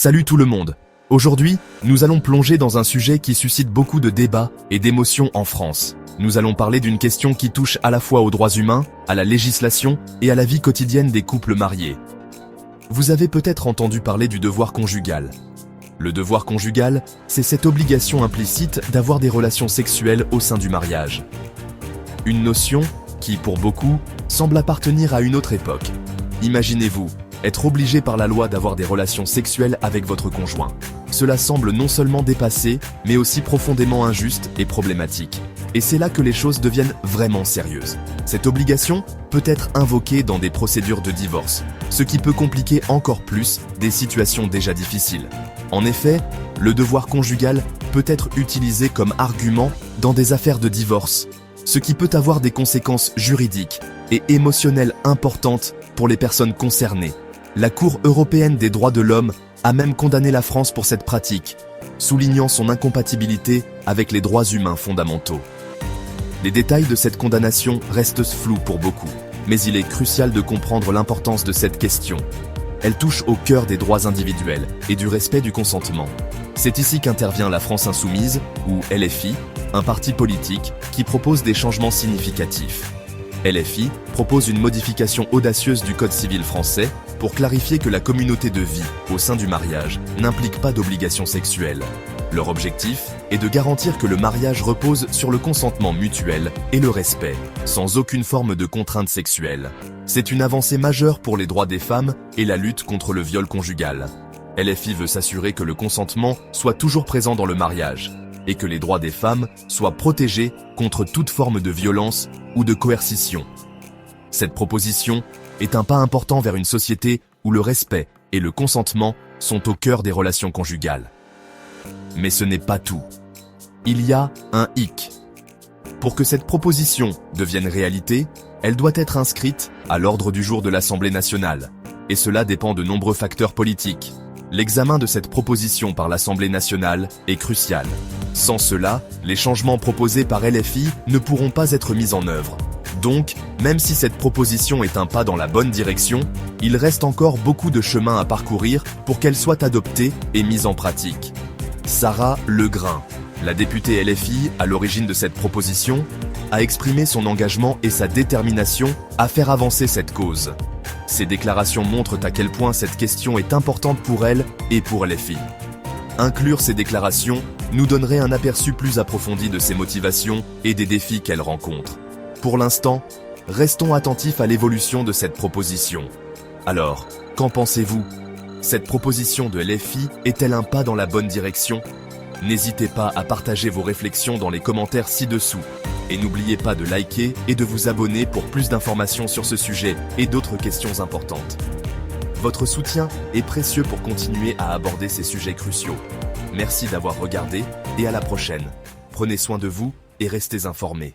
Salut tout le monde. Aujourd'hui, nous allons plonger dans un sujet qui suscite beaucoup de débats et d'émotions en France. Nous allons parler d'une question qui touche à la fois aux droits humains, à la législation et à la vie quotidienne des couples mariés. Vous avez peut-être entendu parler du devoir conjugal. Le devoir conjugal, c'est cette obligation implicite d'avoir des relations sexuelles au sein du mariage. Une notion qui, pour beaucoup, semble appartenir à une autre époque. Imaginez-vous, être obligé par la loi d'avoir des relations sexuelles avec votre conjoint. Cela semble non seulement dépassé, mais aussi profondément injuste et problématique. Et c'est là que les choses deviennent vraiment sérieuses. Cette obligation peut être invoquée dans des procédures de divorce, ce qui peut compliquer encore plus des situations déjà difficiles. En effet, le devoir conjugal peut être utilisé comme argument dans des affaires de divorce, ce qui peut avoir des conséquences juridiques et émotionnelles importantes pour les personnes concernées. La Cour européenne des droits de l'homme a même condamné la France pour cette pratique, soulignant son incompatibilité avec les droits humains fondamentaux. Les détails de cette condamnation restent flous pour beaucoup, mais il est crucial de comprendre l'importance de cette question. Elle touche au cœur des droits individuels et du respect du consentement. C'est ici qu'intervient la France Insoumise, ou LFI, un parti politique qui propose des changements significatifs. LFI propose une modification audacieuse du Code civil français pour clarifier que la communauté de vie au sein du mariage n'implique pas d'obligation sexuelle. Leur objectif est de garantir que le mariage repose sur le consentement mutuel et le respect, sans aucune forme de contrainte sexuelle. C'est une avancée majeure pour les droits des femmes et la lutte contre le viol conjugal. LFI veut s'assurer que le consentement soit toujours présent dans le mariage et que les droits des femmes soient protégés contre toute forme de violence ou de coercition. Cette proposition est un pas important vers une société où le respect et le consentement sont au cœur des relations conjugales. Mais ce n'est pas tout. Il y a un hic. Pour que cette proposition devienne réalité, elle doit être inscrite à l'ordre du jour de l'Assemblée nationale. Et cela dépend de nombreux facteurs politiques. L'examen de cette proposition par l'Assemblée nationale est crucial. Sans cela, les changements proposés par LFI ne pourront pas être mis en œuvre. Donc, même si cette proposition est un pas dans la bonne direction, il reste encore beaucoup de chemin à parcourir pour qu'elle soit adoptée et mise en pratique. Sarah Legrain, la députée LFI à l'origine de cette proposition, a exprimé son engagement et sa détermination à faire avancer cette cause. Ces déclarations montrent à quel point cette question est importante pour elle et pour LFI. Inclure ces déclarations nous donnerait un aperçu plus approfondi de ses motivations et des défis qu'elle rencontre. Pour l'instant, restons attentifs à l'évolution de cette proposition. Alors, qu'en pensez-vous ? Cette proposition de LFI est-elle un pas dans la bonne direction ? N'hésitez pas à partager vos réflexions dans les commentaires ci-dessous. Et n'oubliez pas de liker et de vous abonner pour plus d'informations sur ce sujet et d'autres questions importantes. Votre soutien est précieux pour continuer à aborder ces sujets cruciaux. Merci d'avoir regardé et à la prochaine. Prenez soin de vous et restez informés.